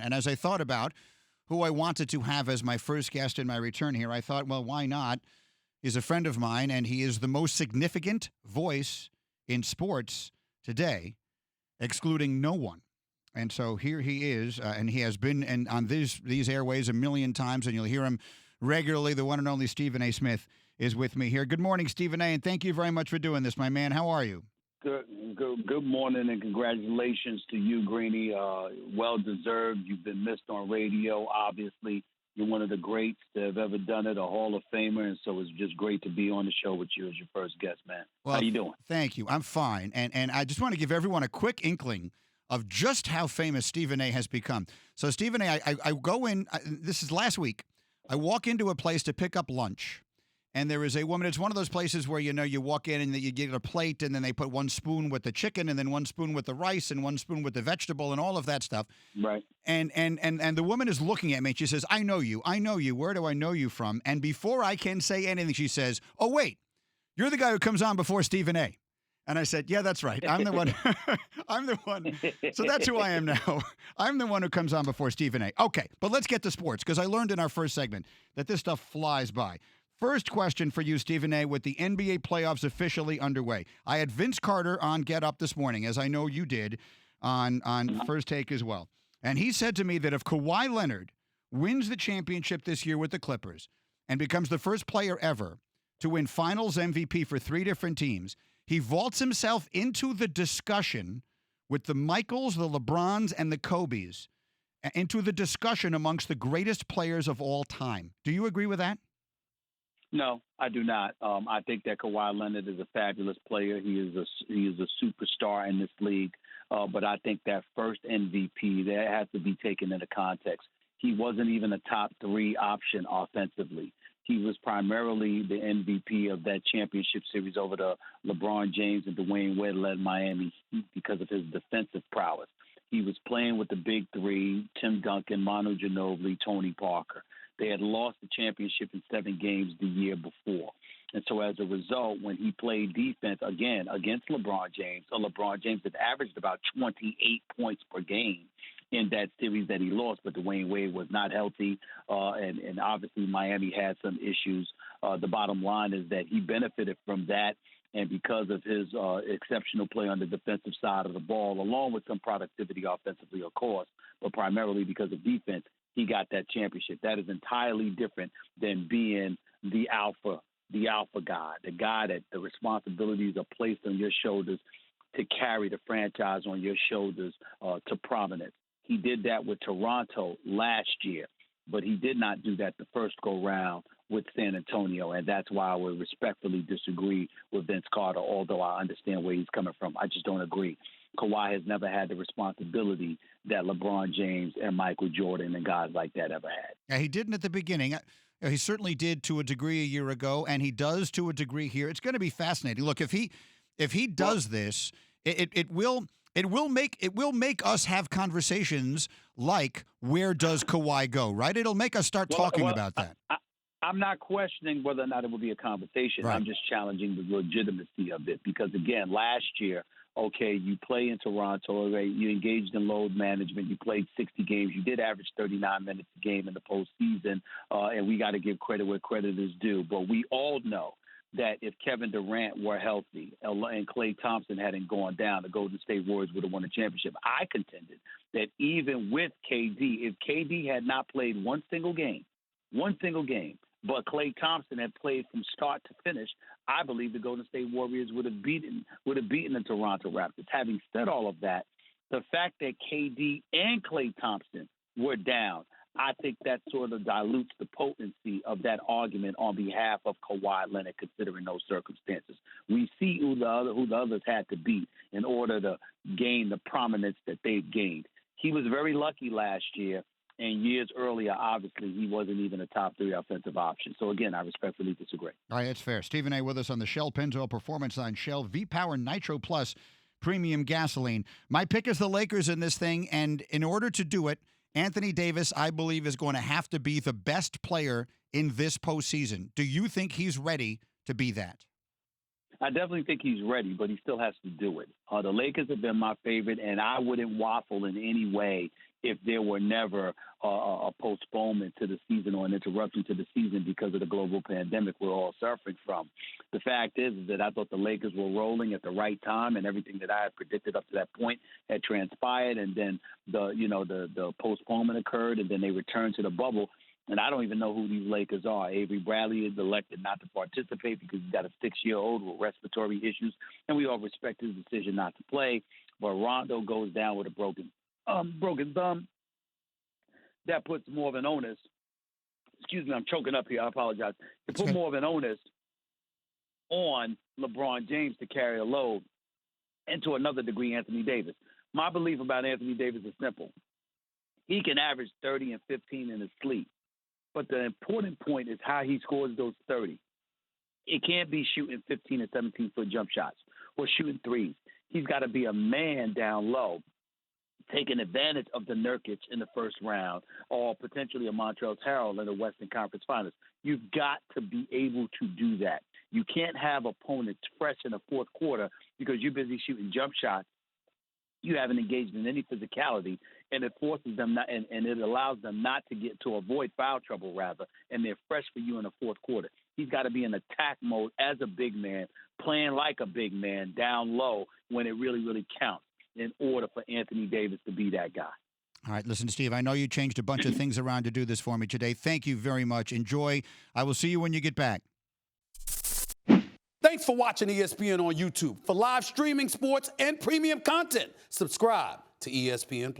And as I thought about who I wanted to have as my first guest in my return here, I thought, well, why not? He's a friend of mine, and he is the most significant voice in sports today, excluding no one. And so here he is, and he has been on these airways a million times, and you'll hear him regularly. The one and only Stephen A. Smith is with me here. Good morning, Stephen A., and thank you very much for doing this, my man. How are you? Good morning, and congratulations to you, Greeny. Well deserved. You've been missed on radio. Obviously, you're one of the greats that have ever done it, a Hall of Famer, and so it's just great to be on the show with you as your first guest, man. Well, how you doing? Thank you. I'm fine, and I just want to give everyone a quick inkling of just how famous Stephen A. has become. So, Stephen A., I go in. This is last week. I walk into a place to pick up lunch. And there is a woman. It's one of those places where, you walk in and you get a plate and then they put one spoon with the chicken and then one spoon with the rice and one spoon with the vegetable and all of that stuff. Right. And the woman is looking at me and she says, I know you. Where do I know you from? And before I can say anything, she says, oh, wait, you're the guy who comes on before Stephen A. And I said, yeah, that's right. I'm the one. I'm the one. So that's who I am now. I'm the one who comes on before Stephen A. Okay, but let's get to sports because I learned in our first segment that this stuff flies by. First question for you, Stephen A., with the NBA playoffs officially underway. I had Vince Carter on Get Up this morning, as I know you did, on First Take as well. And he said to me that if Kawhi Leonard wins the championship this year with the Clippers and becomes the first player ever to win Finals MVP for 3 different teams, he vaults himself into the discussion with the Michaels, the LeBrons, and the Kobes, into the discussion amongst the greatest players of all time. Do you agree with that? No, I do not. I think that Kawhi Leonard is a fabulous player. He is a superstar in this league. But I think that first MVP, that has to be taken into context. He wasn't even a top 3 option offensively. He was primarily the MVP of that championship series over the LeBron James and Dwayne Wade-led Miami Heat because of his defensive prowess. He was playing with the big 3, Tim Duncan, Manu Ginobili, Tony Parker. They had lost the championship in 7 games the year before. And so as a result, when he played defense, again, against LeBron James had averaged about 28 points per game in that series that he lost, but Dwayne Wade was not healthy, and obviously Miami had some issues. The bottom line is that he benefited from that, and because of his exceptional play on the defensive side of the ball, along with some productivity offensively, of course, but primarily because of defense, he got that championship. That is entirely different than being the alpha guy, the guy that the responsibilities are placed on your shoulders to carry the franchise on your shoulders to prominence. He did that with Toronto last year, but he did not do that the first go-round with San Antonio, and that's why I would respectfully disagree with Vince Carter, although I understand where he's coming from. I just don't agree. Kawhi has never had the responsibility that LeBron James and Michael Jordan and guys like that ever had. Yeah, he didn't at the beginning. He certainly did to a degree a year ago, and he does to a degree here. It's going to be fascinating. Look, if he does this, it will make us have conversations like, where does Kawhi go? Right? It'll make us start talking about that. I'm not questioning whether or not it will be a conversation. Right. I'm just challenging the legitimacy of it because, again, last year, okay, you play in Toronto, right? You engaged in load management. You played 60 games. You did average 39 minutes a game in the postseason, and we got to give credit where credit is due. But we all know that if Kevin Durant were healthy and Klay Thompson hadn't gone down, the Golden State Warriors would have won the championship. I contended that even with KD, if KD had not played one single game, but Klay Thompson had played from start to finish, I believe the Golden State Warriors would have beaten the Toronto Raptors. Having said all of that, the fact that KD and Klay Thompson were down, I think that sort of dilutes the potency of that argument on behalf of Kawhi Leonard, considering those circumstances. We see who the others had to beat in order to gain the prominence that they've gained. He was very lucky last year. And years earlier, obviously, he wasn't even a top 3 offensive option. So, again, I respectfully disagree. All right, that's fair. Stephen A. with us on the Shell Pennzoil Performance Line. Shell V-Power Nitro Plus Premium Gasoline. My pick is the Lakers in this thing, and in order to do it, Anthony Davis, I believe, is going to have to be the best player in this postseason. Do you think he's ready to be that? I definitely think he's ready, but he still has to do it. The Lakers have been my favorite, and I wouldn't waffle in any way if there were never a postponement to the season or an interruption to the season because of the global pandemic we're all suffering from. The fact is that I thought the Lakers were rolling at the right time, and everything that I had predicted up to that point had transpired, and then the postponement occurred, and then they returned to the bubble. And I don't even know who these Lakers are. Avery Bradley is elected not to participate because he's got a 6-year-old with respiratory issues, and we all respect his decision not to play. But Rondo goes down with a broken thumb. That puts more of an onus. Excuse me, I'm choking up here. I apologize. It put more of an onus on LeBron James to carry a load, and to another degree, Anthony Davis. My belief about Anthony Davis is simple. He can average 30 and 15 in his sleep. But the important point is how he scores those 30. It can't be shooting 15 and 17-foot jump shots or shooting threes. He's got to be a man down low, taking advantage of the Nurkic in the first round or potentially a Montrezl Harrell in the Western Conference Finals. You've got to be able to do that. You can't have opponents fresh in the fourth quarter because you're busy shooting jump shots. You haven't engaged in any physicality, and it forces them not, and it allows them not to avoid foul trouble, rather, and they're fresh for you in the fourth quarter. He's got to be in attack mode as a big man, playing like a big man down low when it really, really counts in order for Anthony Davis to be that guy. All right, listen, Steve, I know you changed a bunch of things around to do this for me today. Thank you very much. Enjoy. I will see you when you get back. Thanks for watching ESPN on YouTube. For live streaming sports and premium content, subscribe to ESPN+.